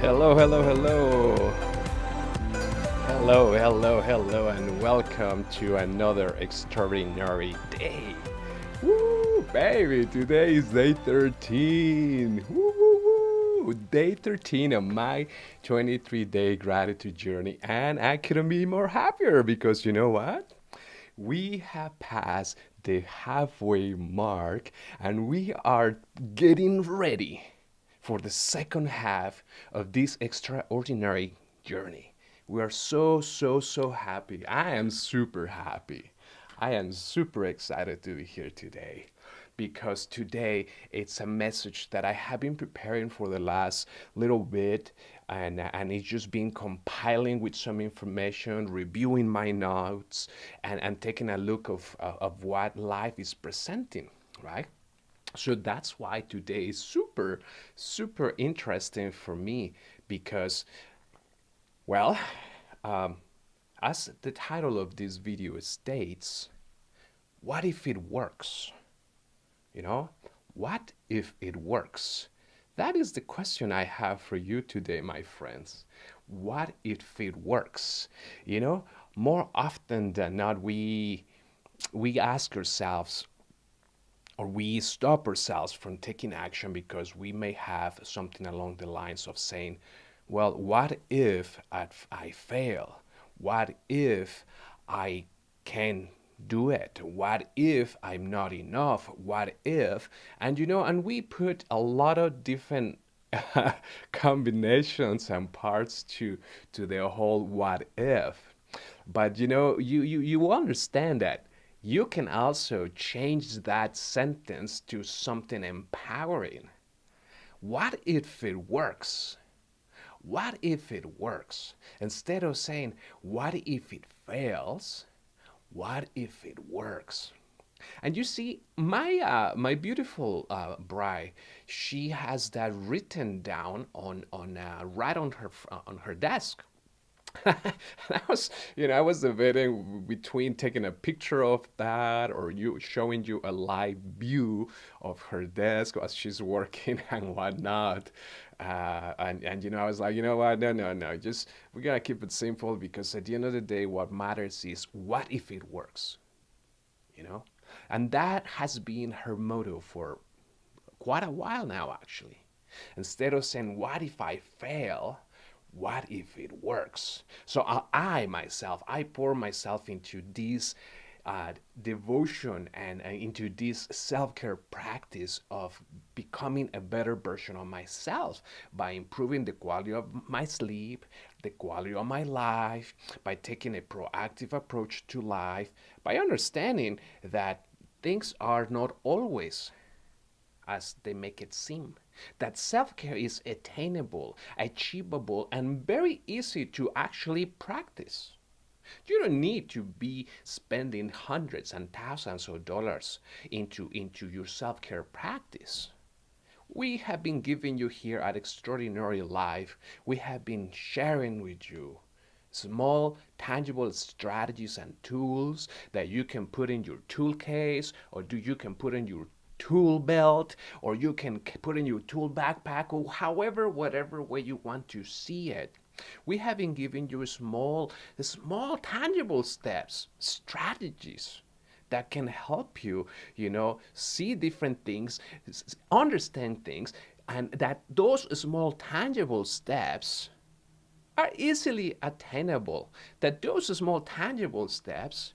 Hello, hello, hello. Hello, and welcome to another extraordinary day. Woo, baby, today is day 13. Woo, woo, woo. Day 13 of my 23-day gratitude journey, and I couldn't be more happier because you know what? We have passed the halfway mark and we are getting ready for the second half of this extraordinary journey. We are so happy. I am super happy. I am super excited to be here today because today it's a message that I have been preparing for the last little bit, and it's just been compiling with some information, reviewing my notes, and taking a look of what life is presenting, right? So that's why today is super interesting for me because, well, um, as the title of this video states, what if it works? You know, what if it works? That is the question I have for you today, my friends. What if it works? You know, more often than not, we ask ourselves, or we stop ourselves from taking action because we may have something along the lines of saying, well, what if I fail? What if I can do it? What if I'm not enough? What if? And you know, and we put a lot of different combinations and parts to the whole what if. But you know, you understand that you can also change that sentence to something empowering. What if it works? What if it works? Instead of saying, what if it fails? What if it works? And you see, my beautiful bride, she has that written down on right on her desk. I was, I was debating between taking a picture of that or you showing you a live view of her desk as she's working and whatnot. And I was like, you know what? No. Just we gotta keep it simple because at the end of the day, what matters is what if it works, you know? And that has been her motto for quite a while now, actually. Instead of saying, what if I fail? What if it works? So I pour myself into this devotion and into this self-care practice of becoming a better version of myself by improving the quality of my sleep, the quality of my life, by taking a proactive approach to life, by understanding that things are not always as they make it seem. That self care is attainable, achievable, and very easy to actually practice. You don't need to be spending hundreds and thousands of dollars into your self care practice. We have been giving you here at Extraordinary Life, we have been sharing with you small, tangible strategies and tools that you can put in your tool case or you can put in your tool belt or you can put in your tool backpack or however, whatever way you want to see it. We have been giving you small tangible steps, strategies that can help you, see different things, understand things, and that those small tangible steps are easily attainable, that those small tangible steps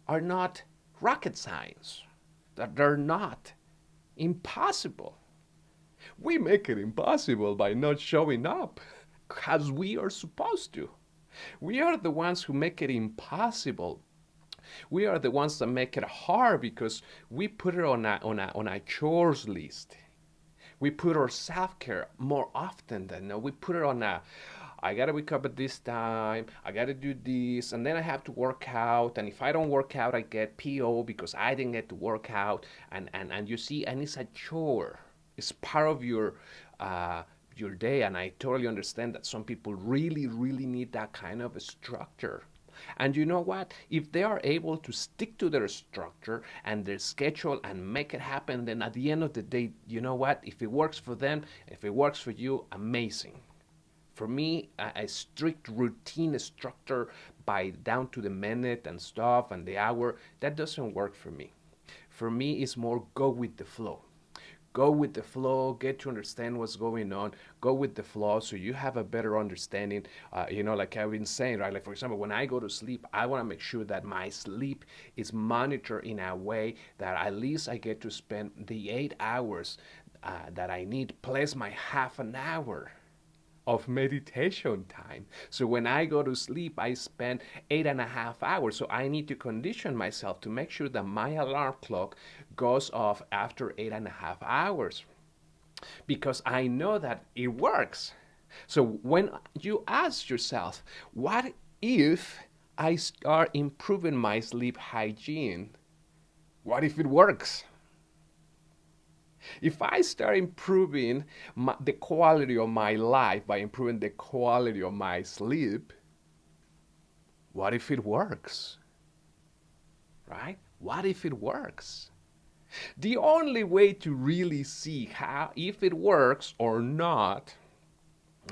are not rocket science, that they're not impossible. We make it impossible by not showing up as we are supposed to. We are the ones who make it impossible. We are the ones that make it hard because we put it on a chores list. We put our self-care more often than no. We put it on a I gotta wake up at this time, I gotta do this, and then I have to work out. And if I don't work out, I get PO because I didn't get to work out. And you see, and it's a chore. It's part of your day, and I totally understand that some people really need that kind of a structure. And you know what? If they are able to stick to their structure and their schedule and make it happen, then at the end of the day, you know what? If it works for them, if it works for you, amazing. For me, a strict routine structure by down to the minute and stuff and the hour, that doesn't work for me. For me, it's more go with the flow. Go with the flow, get to understand what's going on, go with the flow so you have a better understanding. Like I've been saying, right? Like, for example, when I go to sleep, I want to make sure that my sleep is monitored in a way that at least I get to spend the 8 hours that I need, plus my half an hour of meditation time. So when I go to sleep, I spend 8.5 hours. So I need to condition myself to make sure that my alarm clock goes off after 8.5 hours because I know that it works. So when you ask yourself, what if I start improving my sleep hygiene? What if it works? If I start improving the quality of my life by improving the quality of my sleep, what if it works? Right? What if it works? The only way to really see how if it works or not,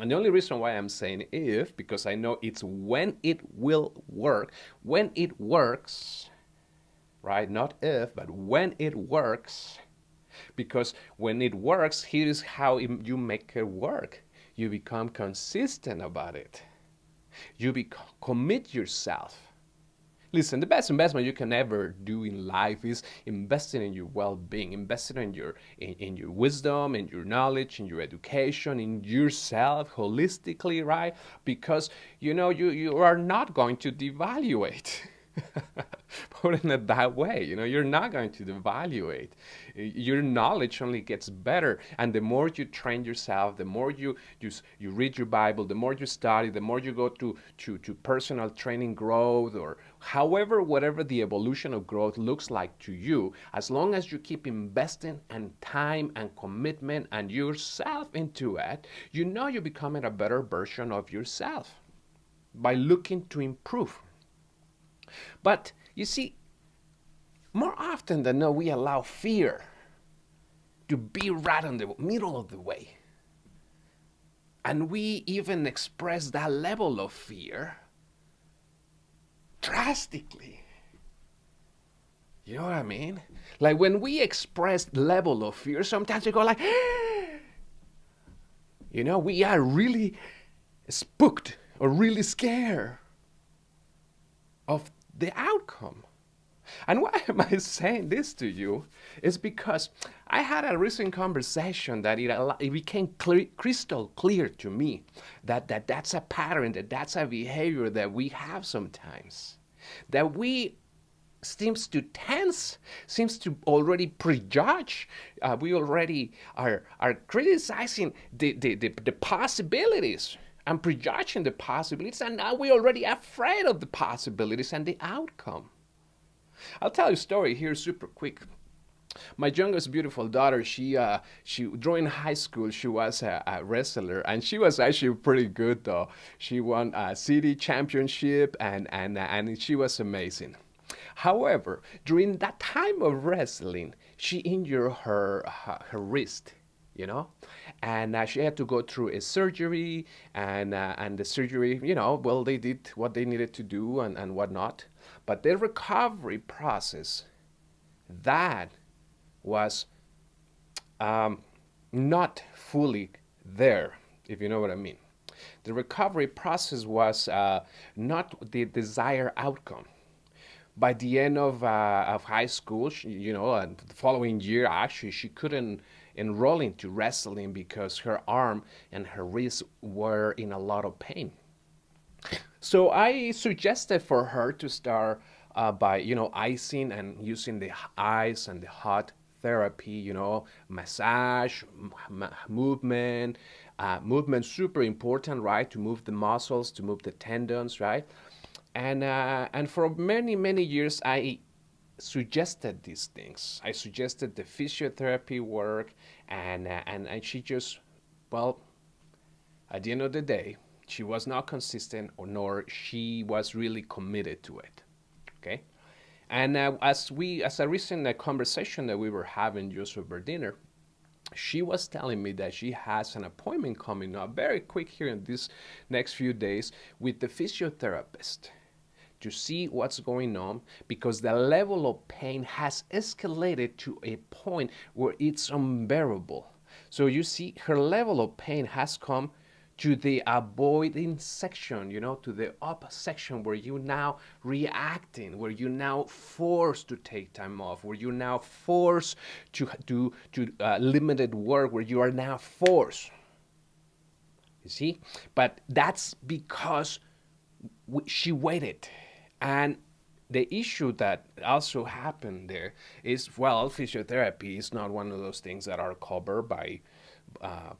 and the only reason why I'm saying if, because I know it's when it will work, when it works, right? Not if, but when it works. Because when it works, here's how you make it work. You become consistent about it. You commit yourself. Listen, the best investment you can ever do in life is investing in your well-being, investing in your wisdom, in your knowledge, in your education, in yourself holistically, right? Because you are not going to devaluate. Putting it that way, you're not going to devaluate. Your knowledge only gets better, and the more you train yourself, the more you read your Bible, the more you study, the more you go to personal training growth, or whatever the evolution of growth looks like to you. As long as you keep investing and time and commitment and yourself into it, you're becoming a better version of yourself by looking to improve. But you see, more often than not, we allow fear to be right in the middle of the way. And we even express that level of fear drastically. You know what I mean? Like when we express level of fear, sometimes we go like, we are really spooked or really scared of the outcome. And why am I saying this to you? Is because I had a recent conversation that it became crystal clear to me that's a pattern, that's a behavior that we have sometimes. That we seems to tense, seems to already prejudge. We already are criticizing the possibilities and prejudging the possibilities, and now we're already afraid of the possibilities and the outcome. I'll tell you a story here super quick. My youngest beautiful daughter, she during high school, she was a wrestler, and she was actually pretty good though. She won a city championship, and she was amazing. However, during that time of wrestling, she injured her wrist, and she had to go through a surgery, and the surgery, well, they did what they needed to do and whatnot, but the recovery process, that was not fully there, if you know what I mean. The recovery process was not the desired outcome. By the end of high school, and the following year, actually, she couldn't enroll into wrestling because her arm and her wrist were in a lot of pain. So I suggested for her to start by, icing and using the ice and the hot therapy, massage, movement. Movement super important, right? To move the muscles, to move the tendons, right? And for many years, I suggested these things. I suggested the physiotherapy work, and she just, well, at the end of the day, she was not consistent, nor she was really committed to it. Okay, and as a recent conversation that we were having just over dinner, She was telling me that she has an appointment coming up very quick here in these next few days with the physiotherapist to see what's going on because the level of pain has escalated to a point where it's unbearable. So you see, her level of pain has come to the avoiding section, to the up section where you now reacting, where you now forced to take time off, where you now forced to do to limited work, where you are now forced. You see, but that's because she waited. And the issue that also happened there is, well, physiotherapy is not one of those things that are covered uh,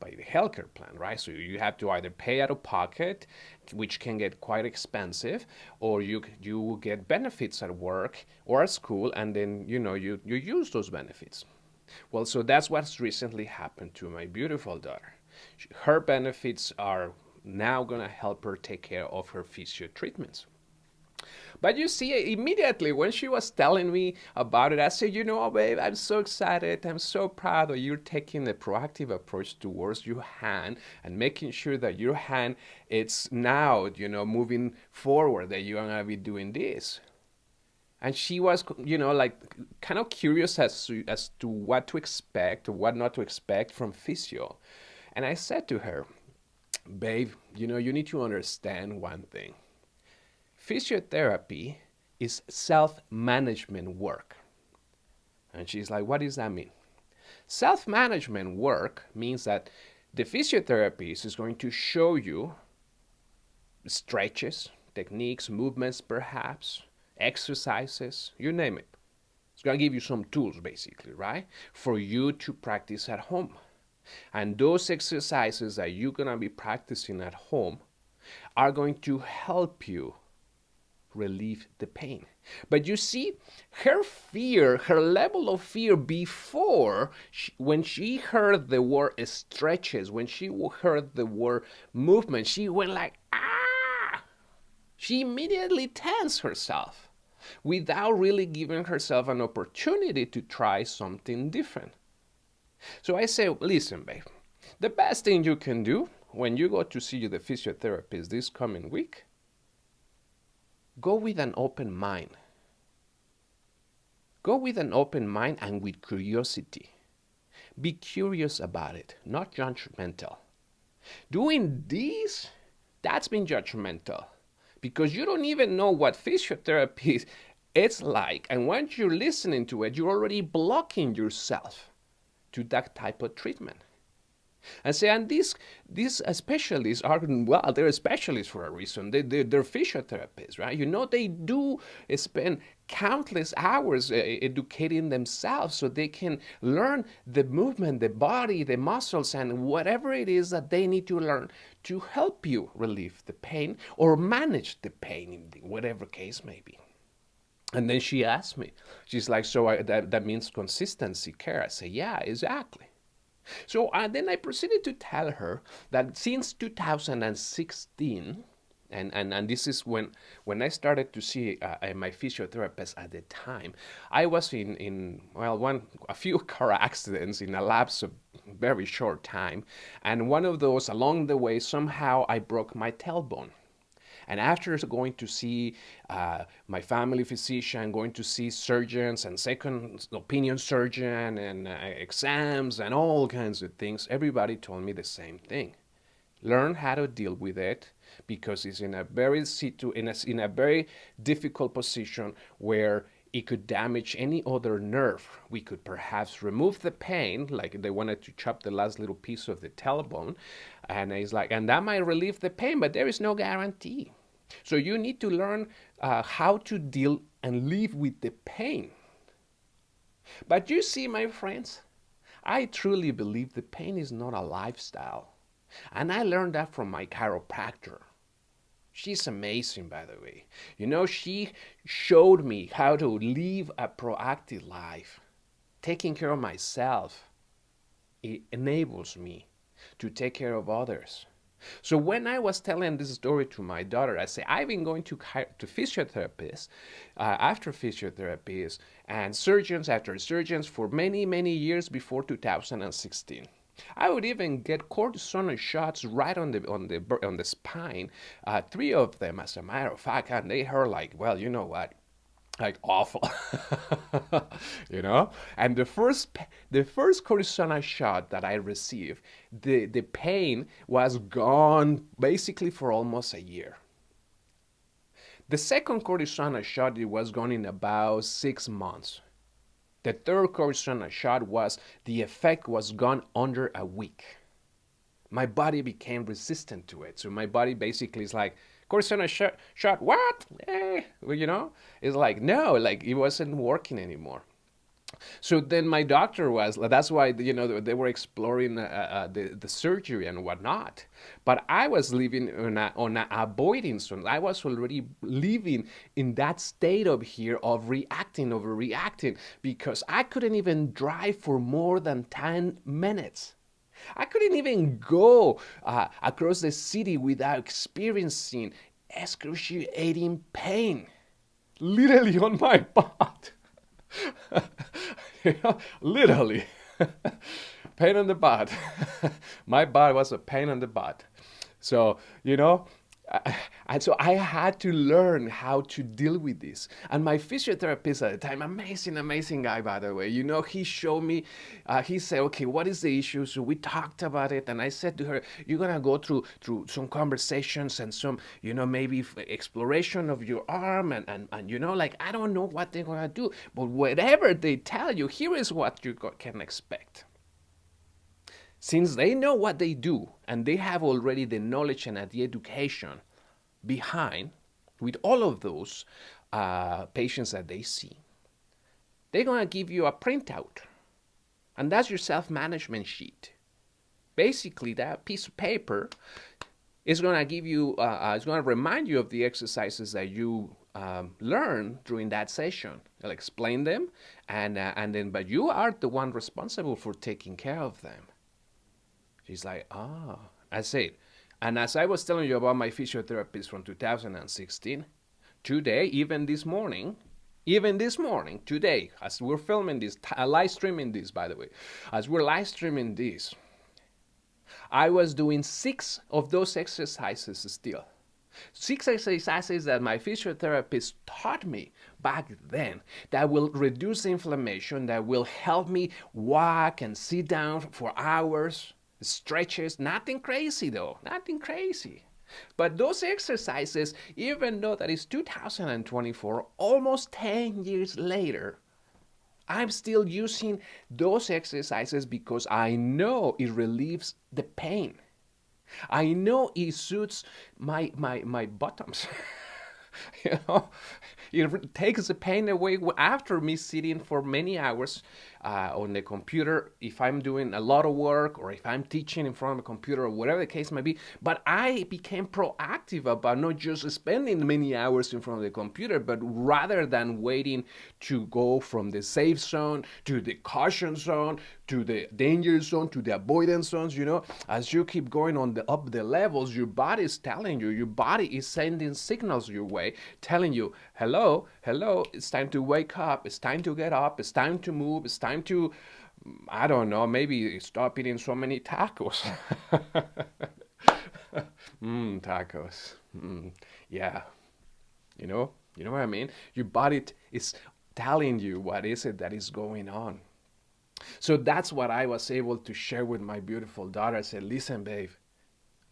by the healthcare plan, right? So you have to either pay out of pocket, which can get quite expensive, or you get benefits at work or at school, and then you use those benefits. Well, so that's what's recently happened to my beautiful daughter. Her benefits are now going to help her take care of her physio treatments. But you see, immediately when she was telling me about it, I said, babe, I'm so excited. I'm so proud that you're taking a proactive approach towards your hand and making sure that your hand it's now, moving forward, that you're going to be doing this. And she was, like kind of curious as to what to expect or what not to expect from physio. And I said to her, babe, you need to understand one thing. Physiotherapy is self-management work. And she's like, what does that mean? Self-management work means that the physiotherapist is going to show you stretches, techniques, movements perhaps, exercises, you name it. It's going to give you some tools basically, right? For you to practice at home. And those exercises that you're going to be practicing at home are going to help you relieve the pain. But you see, her level of fear before, when she heard the word stretches, when she heard the word movement, she went like, ah! She immediately tensed herself without really giving herself an opportunity to try something different. So I say, listen, babe, the best thing you can do when you go to see the physiotherapist this coming week, go with an open mind. Go with an open mind and with curiosity. Be curious about it, not judgmental. Doing this, that's been judgmental because you don't even know what physiotherapy is like. And once you're listening to it, you're already blocking yourself to that type of treatment. And say, and these specialists are, well, they're specialists for a reason. They're physiotherapists, right? They do spend countless hours educating themselves so they can learn the movement, the body, the muscles, and whatever it is that they need to learn to help you relieve the pain or manage the pain in whatever case may be. And then she asked me, she's like, so that means consistency care. I say, yeah, exactly. So then I proceeded to tell her that since 2016, and this is when I started to see my physiotherapist at the time, I was in a few car accidents in a lapse of very short time, and one of those along the way somehow I broke my tailbone. And after going to see my family physician, going to see surgeons and second opinion surgeon and exams and all kinds of things, everybody told me the same thing. Learn how to deal with it because it's in a very difficult position where it could damage any other nerve. We could perhaps remove the pain, like they wanted to chop the last little piece of the tailbone, and it's like, and that might relieve the pain, but there is no guarantee. So you need to learn how to deal and live with the pain. But you see, my friends, I truly believe the pain is not a lifestyle. And I learned that from my chiropractor. She's amazing, by the way. She showed me how to live a proactive life. Taking care of myself, it enables me to take care of others. So when I was telling this story to my daughter, I say I've been going to physiotherapists, after physiotherapists, and surgeons after surgeons for many many years before 2016. I would even get cortisone shots right on the spine, three of them as a matter of fact, and they hurt like, well, you know what, like awful. And the first cortisone shot that I received, the pain was gone basically for almost a year. The second cortisone shot, it was gone in about 6 months. The third cortisone shot, was the effect was gone under a week. My body became resistant to it. So my body basically is like, cortisone shot, what? Well, it's like, no, like it wasn't working anymore. So then my doctor was, that's why, they were exploring the surgery and whatnot. But I was living on a avoiding zone. I was already living in that state of here of reacting, overreacting, because I couldn't even drive for more than 10 minutes. I couldn't even go across the city without experiencing excruciating pain, literally on my butt. Literally. Pain on the butt. My butt was a pain on the butt. So, and so I had to learn how to deal with this. And my physiotherapist at the time, amazing, amazing guy, by the way, he showed me, he said, okay, what is the issue? So we talked about it. And I said to her, you're going to go through some conversations and some, maybe exploration of your arm. And like, I don't know what they're going to do. But whatever they tell you, here is what you can expect. Since they know what they do and they have already the knowledge and the education behind with all of those patients that they see, they're going to give you a printout. And that's your self-management sheet. Basically, that piece of paper is going to give you, it's going to remind you of the exercises that you learn during that session. I'll explain them, and then, but you are the one responsible for taking care of them. She's like, I said, and as I was telling you about my physiotherapist from 2016, today, even this morning, today, as we're filming this, live streaming this, by the way, as we're live streaming this, I was doing 6 of those exercises still. 6 exercises that my physiotherapist taught me back then that will reduce inflammation, that will help me walk and sit down for hours. Stretches, nothing crazy though, nothing crazy. But those exercises, even though that is 2024, almost 10 years later, I'm still using those exercises because I know it relieves the pain. I know it suits my bottoms. It takes the pain away after me sitting for many hours on the computer, if I'm doing a lot of work or if I'm teaching in front of a computer or whatever the case may be. But I became proactive about not just spending many hours in front of the computer, but rather than waiting to go from the safe zone to the caution zone to the danger zone to the avoidance zones, as you keep going up the levels, your body is telling you, your body is sending signals your way, telling you, hello, it's time to wake up, it's time to get up, it's time to move, it's time to, I don't know, maybe stop eating so many tacos. Tacos. Yeah. You know what I mean? Your body is telling you what is it that is going on. So that's what I was able to share with my beautiful daughter. I said, listen, babe,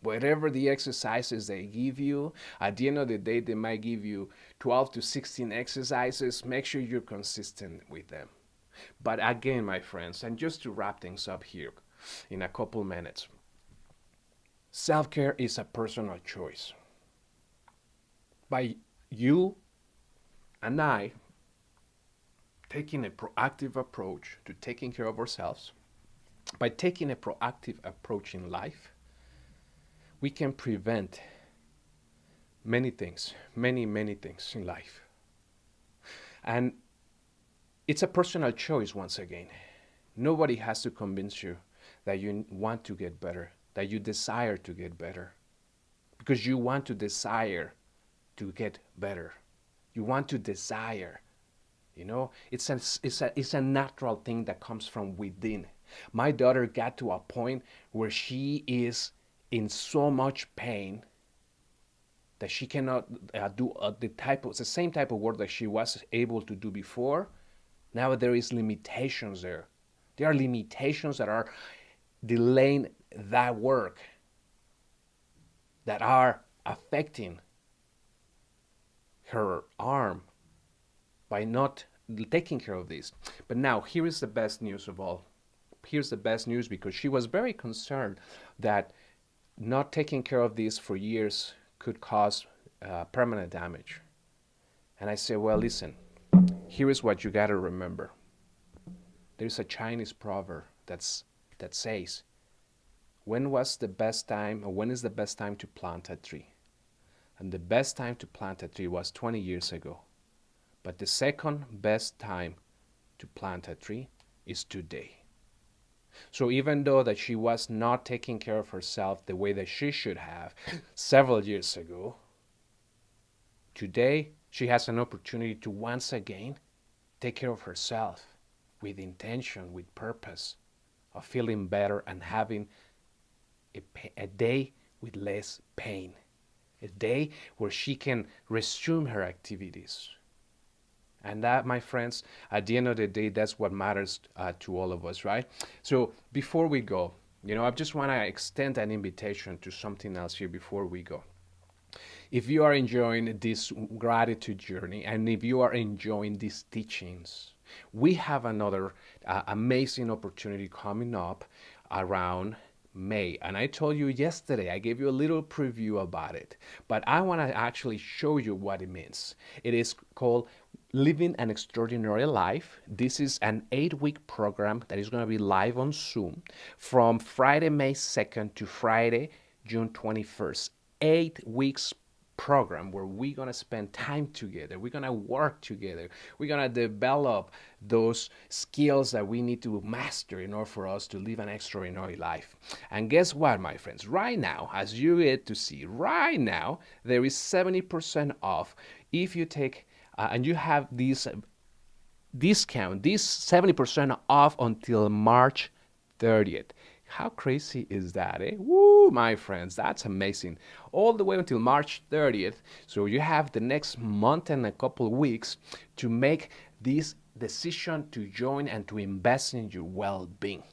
whatever the exercises they give you, at the end of the day, they might give you 12 to 16 exercises. Make sure you're consistent with them. But again, my friends, and just to wrap things up here in a couple minutes, self-care is a personal choice. By you and I taking a proactive approach to taking care of ourselves, by taking a proactive approach in life, we can prevent many things, many things in life. And it's a personal choice once again. Nobody has to convince you that you want to get better, that you desire to get better. because you want to desire to get better. You want to desire. It's a natural thing that comes from within. My daughter got to a point where she is in so much pain that she cannot do the same type of work that she was able to do before. Now there is limitations there. There are limitations that are delaying that work, that are affecting her arm by not taking care of this. But now here is the best news of all. Here's the best news, because she was very concerned that not taking care of this for years could cause permanent damage. And I said, well, listen, here is what you got to remember. There's a Chinese proverb that says, when was the best time, or when is the best time to plant a tree? And the best time to plant a tree was 20 years ago. But the second best time to plant a tree is today. So even though that she was not taking care of herself the way that she should have several years ago, today she has an opportunity to once again take care of herself with intention, with purpose, of feeling better and having a day with less pain, a day where she can resume her activities. And that, my friends, at the end of the day, that's what matters to all of us, right? So before we go, I just want to extend an invitation to something else here before we go. If you are enjoying this gratitude journey, and if you are enjoying these teachings, we have another amazing opportunity coming up around May. And I told you yesterday, I gave you a little preview about it, but I want to actually show you what it means. It is called Living an Extraordinary Life. This is an 8-week program that is going to be live on Zoom from Friday, May 2nd to Friday, June 21st. 8 weeks program where we're going to spend time together. We're going to work together. We're going to develop those skills that we need to master in order for us to live an extraordinary life. And guess what, my friends? Right now, as you get to see, right now, there is 70% off if you take and you have this discount, this 70% off until March 30th. How crazy is that, eh? Woo, my friends, that's amazing. All the way until March 30th. So you have the next month and a couple of weeks to make this decision to join and to invest in your well-being.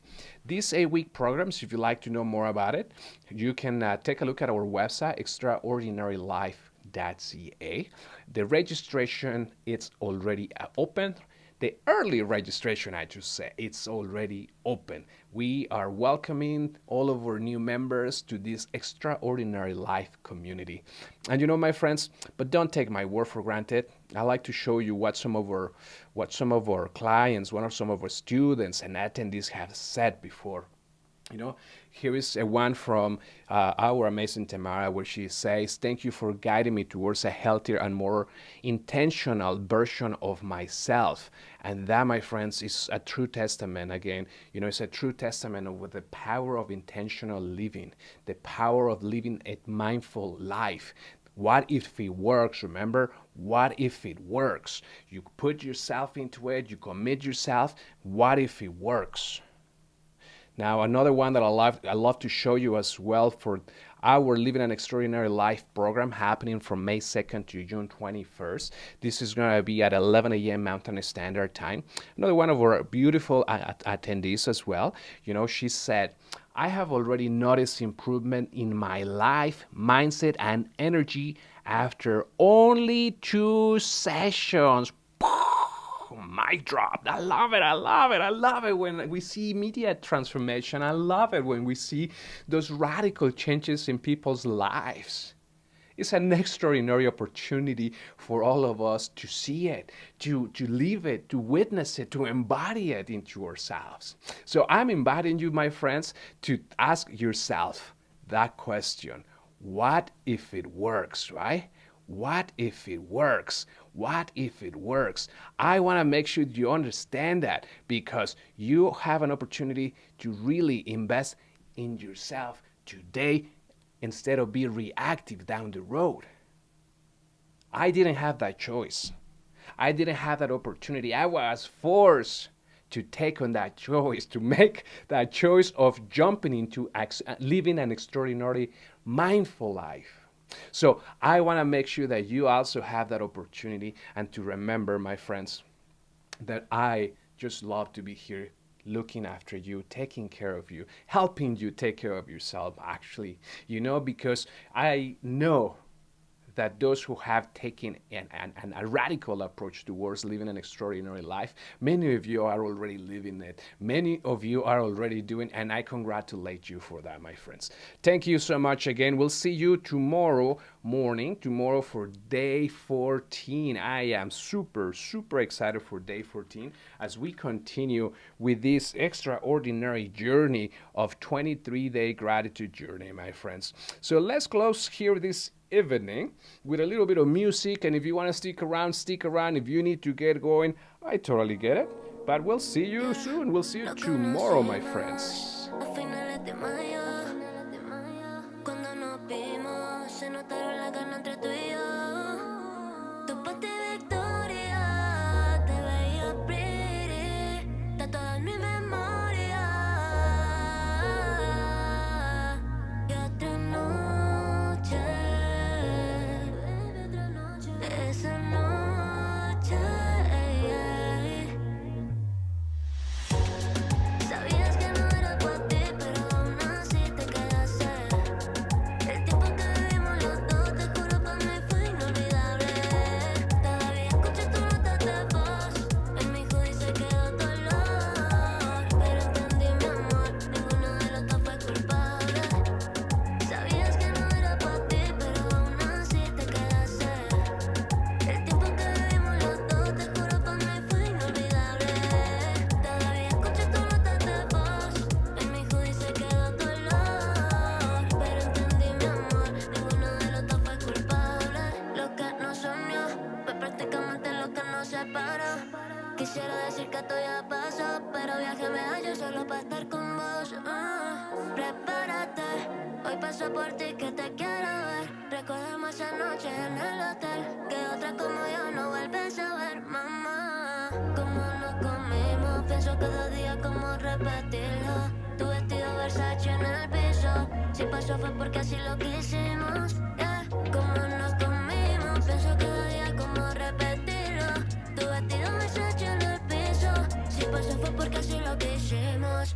These 8-week programs, if you'd like to know more about it, you can take a look at our website, extraordinarylife.ca. The registration, it's already open. The early registration, I should say, it's already open. We are welcoming all of our new members to this extraordinary life community. And my friends, but don't take my word for granted. I like to show you what some of our clients, some of our students and attendees have said before. Here is one from our amazing Tamara, where she says, thank you for guiding me towards a healthier and more intentional version of myself. And that, my friends, is a true testament. Again, it's a true testament of the power of intentional living, the power of living a mindful life. What if it works? Remember, what if it works? You put yourself into it, you commit yourself. What if it works? Now, another one that I love to show you as well for our Living an Extraordinary Life program happening from May 2nd to June 21st. This is going to be at 11 a.m. Mountain Standard Time. Another one of our beautiful attendees as well. She said, I have already noticed improvement in my life, mindset, and energy after only 2 sessions. Mic drop. I love it. I love it. I love it when we see immediate transformation. I love it when we see those radical changes in people's lives. It's an extraordinary opportunity for all of us to see it, to live it, to witness it, to embody it into ourselves. So I'm inviting you, my friends, to ask yourself that question. What if it works, right? What if it works? What if it works? I want to make sure you understand that, because you have an opportunity to really invest in yourself today instead of be reactive down the road. I didn't have that choice. I didn't have that opportunity. I was forced to take on that choice, to make that choice of jumping into living an extraordinary, mindful life. So I want to make sure that you also have that opportunity and to remember, my friends, that I just love to be here looking after you, taking care of you, helping you take care of yourself, actually, because I know that those who have taken a radical approach towards living an extraordinary life, many of you are already living it. Many of you are already doing, and I congratulate you for that, my friends. Thank you so much again. We'll see you tomorrow morning, tomorrow for day 14. I am super, super excited for day 14 as we continue with this extraordinary journey of 23-day gratitude journey, my friends. So let's close here this evening with a little bit of music, and if you want to stick around, stick around. If you need to get going, I totally get it, but we'll see you soon. We'll see you tomorrow, my friends. Quisiera decir que esto ya pasó, pero viaje me hallo solo para estar con vos. Prepárate, hoy paso por ti que te quiero ver. Recordemos esa noche en el hotel, que otra como yo no vuelves a ver, mamá. Como nos comimos, pienso cada día como repetirlo. Tu vestido Versace en el piso, si pasó fue porque así lo quisimos, yeah. Como nos comimos, pienso cada día como repetirlo. Tu vestido Versace en el piso, si pasó fue porque así lo quisimos.